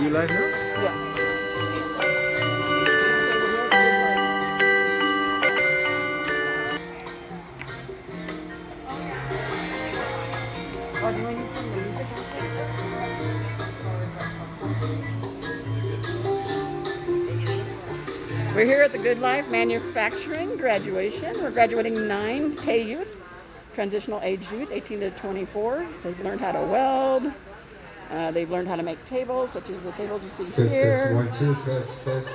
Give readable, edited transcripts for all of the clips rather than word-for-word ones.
you live now? Yeah. Oh, do I need some music? We're here at the GoodLife Manufacturing graduation. We're graduating 9 K youth, Transitional Aged Youth, 18 to 24. They've learned how to weld. They've learned how to make tables, such as the tables you see here. Test, 1, 2, test.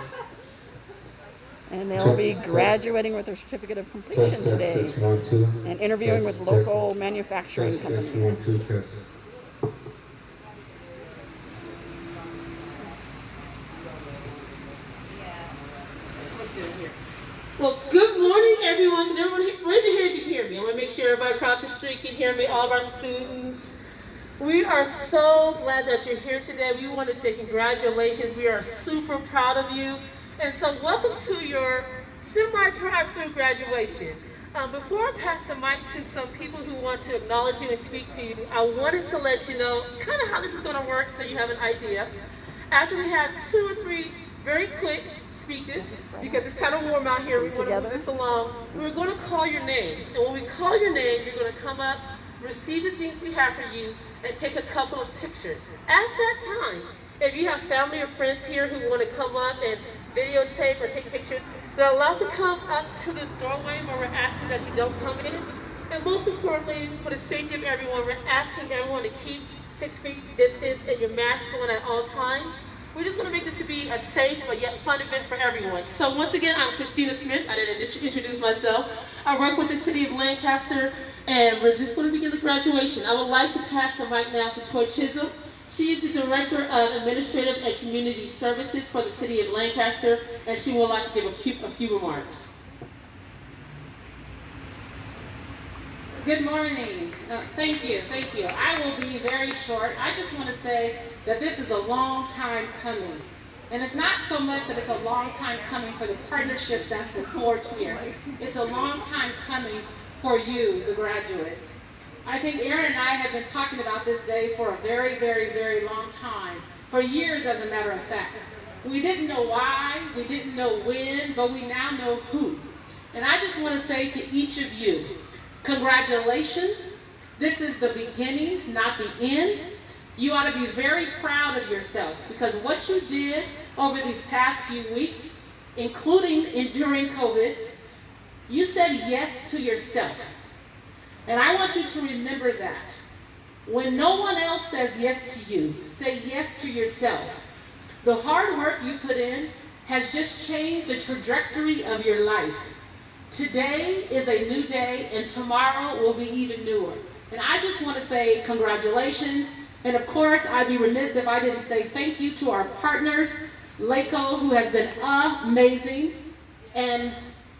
And they'll be graduating with their certificate of completion today. 1, 2. And interviewing with local manufacturing companies. 1, 2, test. Well, good morning, everyone. Can everyone raise your hand if you hear me? I want to make sure everybody across the street can hear me, all of our students. We are so glad that you're here today. We want to say congratulations. We are super proud of you. And so welcome to your semi-drive-through graduation. Before I pass the mic to some people who want to acknowledge you and speak to you, I wanted to let you know kind of how this is going to work so you have an idea. After we have 2 or 3 very quick speeches, because it's kind of warm out here, we want to move this along. We're going to call your name, and when we call your name, you're going to come up, receive the things we have for you, and take a couple of pictures. At that time, if you have family or friends here who want to come up and videotape or take pictures, they're allowed to come up to this doorway where we're asking that you don't come in. And most importantly, for the safety of everyone, we're asking everyone to keep 6 feet distance and your mask on at all times. We're just going to make this to be a safe but yet fun event for everyone. So once again, I'm Christina Smith. I didn't introduce myself. I work with the city of Lancaster, and we're just going to begin the graduation. I would like to pass the mic now to Toy Chisholm. She is the Director of Administrative and Community Services for the city of Lancaster, and she would like to give a few remarks. Good morning. Thank you. I will be very short. I just want to say that this is a long time coming. And it's not so much that it's a long time coming for the partnership that's been forged here. It's a long time coming for you, the graduates. I think Aaron and I have been talking about this day for a very, very, very long time. For years, as a matter of fact. We didn't know why, we didn't know when, but we now know who. And I just want to say to each of you, congratulations. This is the beginning, not the end. You ought to be very proud of yourself because what you did over these past few weeks, including during COVID, you said yes to yourself. And I want you to remember that. When no one else says yes to you, say yes to yourself. The hard work you put in has just changed the trajectory of your life. Today is a new day, and tomorrow will be even newer. And I just want to say congratulations. And of course, I'd be remiss if I didn't say thank you to our partners, LACOE, who has been amazing, and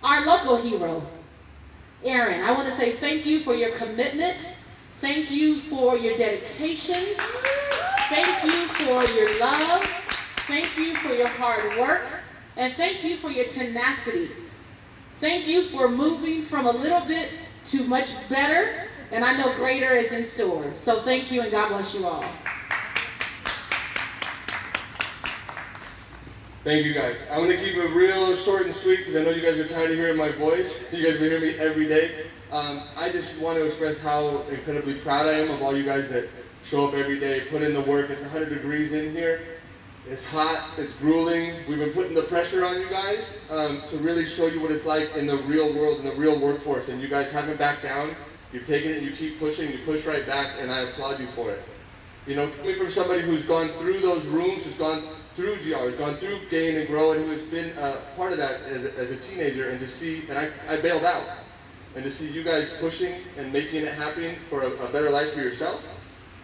our local hero, Aaron. I want to say thank you for your commitment. Thank you for your dedication. Thank you for your love. Thank you for your hard work. And thank you for your tenacity. Thank you for moving from a little bit to much better, and I know greater is in store. So thank you, and God bless you all. Thank you guys. I'm going to keep it real short and sweet because I know you guys are tired of hearing my voice. You guys will hear me every day. I just want to express how incredibly proud I am of all you guys that show up every day, put in the work. It's 100 degrees in here. It's hot, it's grueling. We've been putting the pressure on you guys to really show you what it's like in the real world, in the real workforce. And you guys haven't backed down. You've taken it and you keep pushing, you push right back, and I applaud you for it. You know, coming from somebody who's gone through those rooms, who's gone through GR, who's gone through Gain and Grow, and who has been part of that as a teenager, and to see, and I bailed out, and to see you guys pushing and making it happen for a better life for yourself,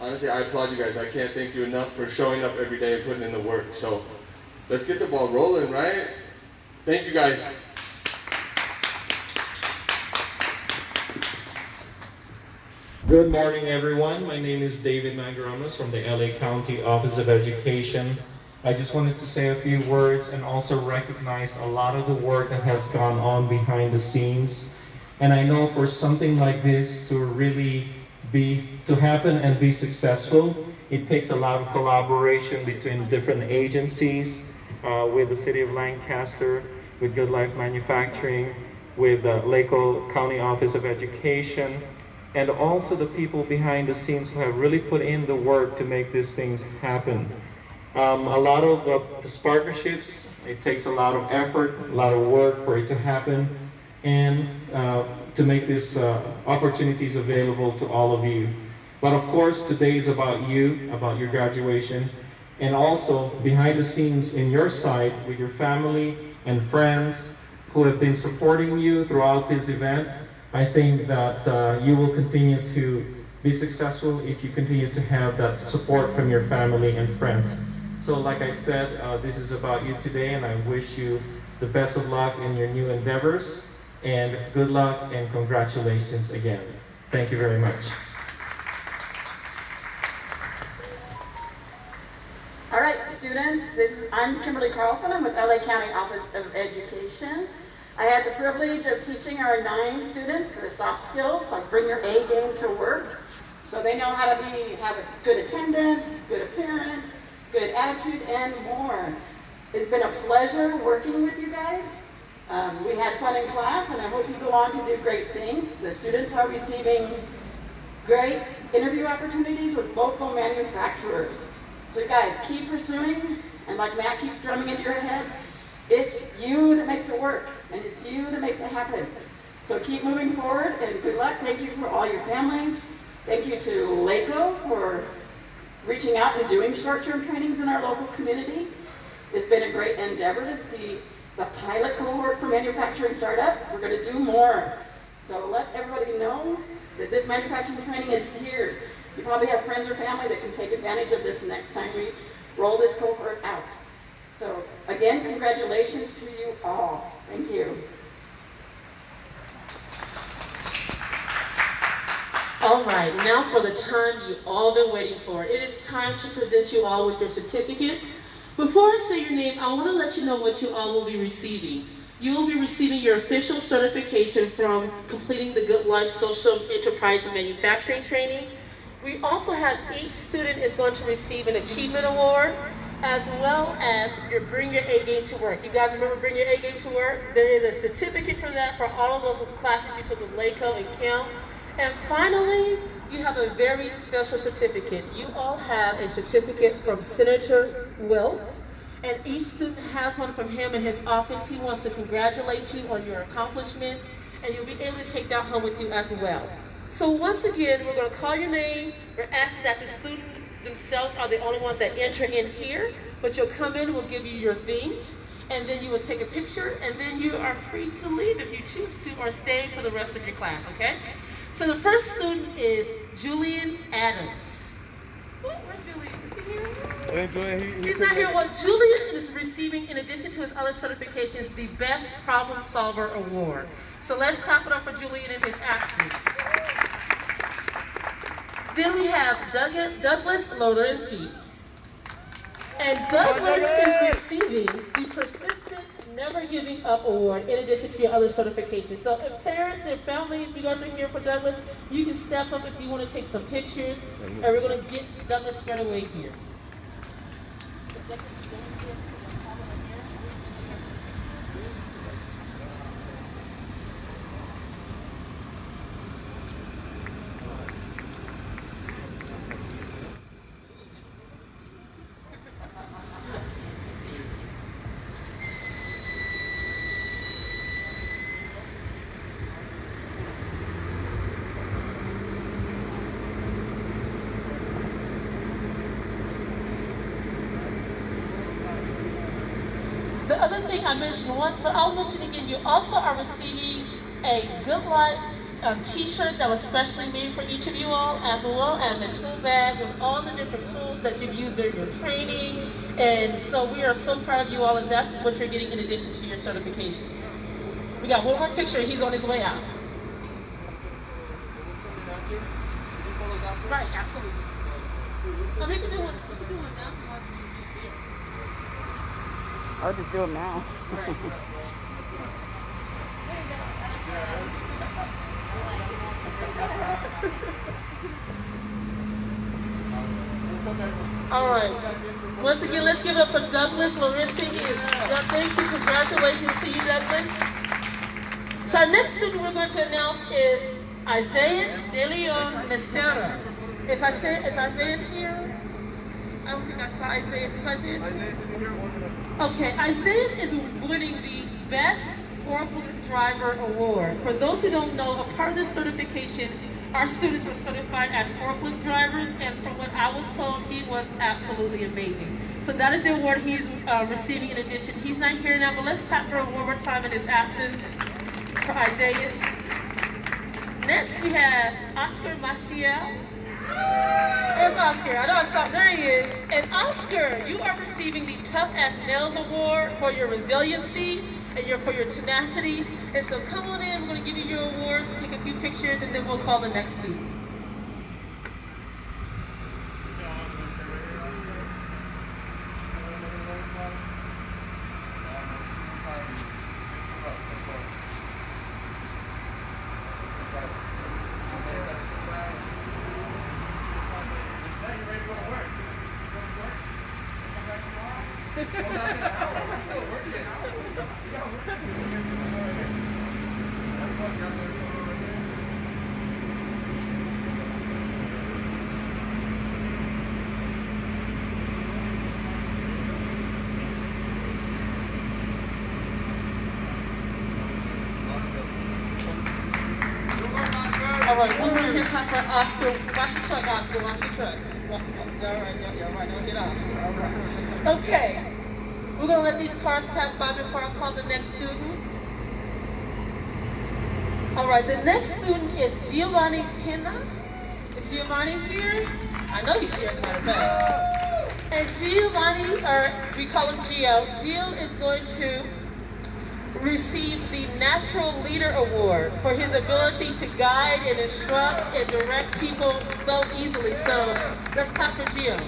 honestly, I applaud you guys. I can't thank you enough for showing up every day and putting in the work. So let's get the ball rolling, right? Thank you guys. Good morning, everyone. My name is David Magramas from the LA County Office of Education. I just wanted to say a few words and also recognize a lot of the work that has gone on behind the scenes. And I know for something like this to really to happen and be successful, It takes a lot of collaboration between different agencies, with the City of Lancaster, with GoodLife Manufacturing, with the LACOE County Office of Education, and also the people behind the scenes who have really put in the work to make these things happen. A lot of these partnerships, it takes a lot of effort, a lot of work for it to happen, and to make these opportunities available to all of you. But of course, today is about you, about your graduation, and also behind the scenes in your side with your family and friends who have been supporting you throughout this event. I think that you will continue to be successful if you continue to have that support from your family and friends. So like I said, this is about you today, and I wish you the best of luck in your new endeavors, and good luck and congratulations again. Thank you very much. All right, students, I'm Kimberly Carlson. I'm with LA County Office of Education. I had the privilege of teaching our 9 students the soft skills, like bring your A game to work. So they know how to have a good attendance, good appearance, good attitude, and more. It's been a pleasure working with you guys. We had fun in class, and I hope you go on to do great things. The students are receiving great interview opportunities with local manufacturers. So guys, keep pursuing, and like Matt keeps drumming into your heads, it's you that makes it work, and it's you that makes it happen. So keep moving forward, and good luck. Thank you for all your families. Thank you to LACOE for reaching out and doing short-term trainings in our local community. It's been a great endeavor to see the pilot cohort for manufacturing startup. We're going to do more. So let everybody know that this manufacturing training is here. You probably have friends or family that can take advantage of this next time we roll this cohort out. So again, congratulations to you all. Thank you. All right, now for the time you've all been waiting for. It is time to present you all with your certificates. Before I say your name, I want to let you know what you all will be receiving. You will be receiving your official certification from completing the GoodLife Social Enterprise and Manufacturing Training. We also have each student is going to receive an achievement award, as well as your Bring Your A Game to Work. You guys remember Bring Your A Game to Work? There is a certificate for that for all of those classes you took with LACOE and Kim. And finally, you have a very special certificate. You all have a certificate from Senator Wilt, and each student has one from him in his office. He wants to congratulate you on your accomplishments, and you'll be able to take that home with you as well. So once again, we're going to call your name. We're asking that the students themselves are the only ones that enter in here, but you'll come in, we'll give you your things, and then you will take a picture, and then you are free to leave if you choose to, or stay for the rest of your class, okay? So the first student is Julian Adams. Where's Julian? Is he here? He's not here. Well, Julian is receiving, in addition to his other certifications, the Best Problem Solver Award. So let's clap it up for Julian in his absence. Then we have Douglas Laurenti. And Douglas is receiving the Persistence Never Giving Up Award in addition to your other certifications. So if parents and family, if you guys are here for Douglas, you can step up if you want to take some pictures. And we're going to get Douglas squared away here. The other thing I mentioned once, but I'll mention again, you also are receiving a GoodLife t-shirt that was specially made for each of you all, as well as a tool bag with all the different tools that you've used during your training. And so we are so proud of you all, and that's what you're getting in addition to your certifications. We got one more picture, and he's on his way out. Right, absolutely. So we can do one now. I'll just do them now. All right. Once again, let's give it up for Douglas Laurenti. Thank you. Congratulations to you, Douglas. So our next student we're going to announce is Isaias De Leon Becerra. Is Isaias here? I don't think I saw Isaias. Is Isaias here? Okay, Isaias is winning the Best Forklift Driver Award. For those who don't know, a part of this certification, our students were certified as forklift drivers, and from what I was told, he was absolutely amazing. So that is the award he's receiving in addition. He's not here now, but let's clap for him one more time in his absence for Isaias. Next, we have Oscar Marcia. Where's Oscar? I know I saw him. There he is. And Oscar, you are receiving the Tough as Nails Award for your resiliency and for your tenacity. And so come on in. We're going to give you your awards, take a few pictures, and then we'll call the next student. All right, one more here clap for Oscar. Watch your truck, Oscar. Watch your truck. All right, don't hit Oscar. All right. Okay. We're going to let these cars pass by before I call the next student. All right, the next student is Giovanni Penna. Is Giovanni here? I know he's here, as a matter of fact. And Giovanni, or we call him Gio, Gio is going to receive the Natural Leader Award for his ability to guide and instruct and direct people so easily. So let's clap for Gio.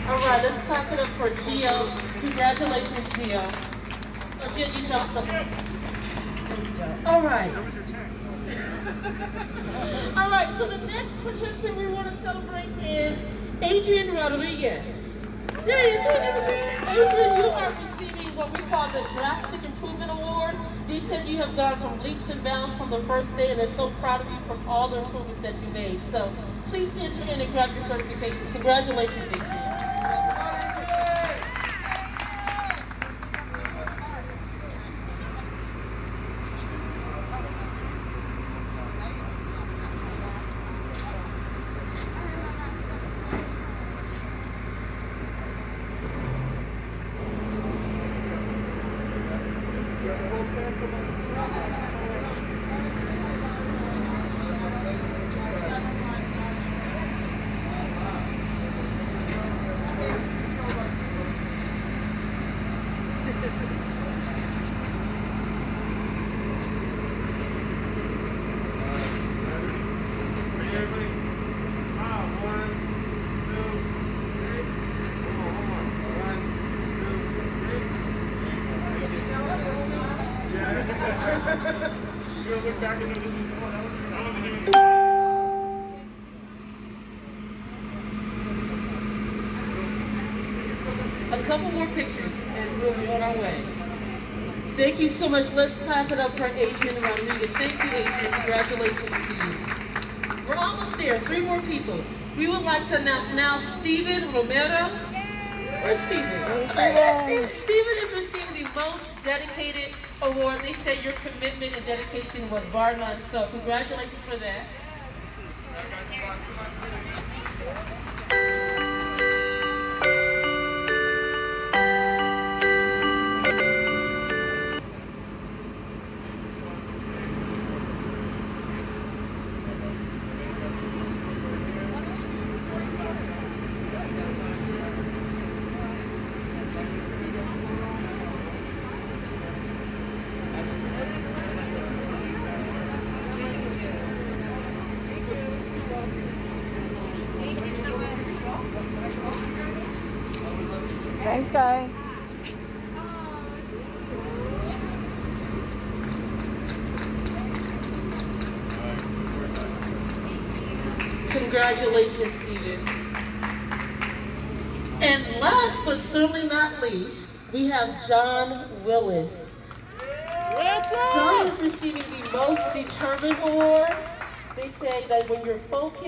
All right, let's clap it up for Gio. Congratulations, Gio. Oh, Gio, you dropped something. There you go. All right. All right, so the next participant we want to celebrate is Adrian Rodriguez. There he is. Adrian, you are receiving what we call the Drastic Improvement Award. They said you have gone from leaps and bounds from the first day, and they're so proud of you for all the improvements that you made. So please enter in and grab your certifications. Congratulations, Adrian. A couple more pictures and we'll be on our way. Thank you so much. Let's clap it up for Adrian Rodriguez. Thank you, Adrian. Congratulations to you. We're almost there. 3 more people. We would like to announce now Steven Romero. Where's Steven? Steven is receiving the most dedicated award. They say your commitment and dedication was bar none, so congratulations for that. Thanks, guys. Congratulations, Stephen. And last but certainly not least, we have John Willis. John is receiving the Most Determined Award. They say that when you're focused,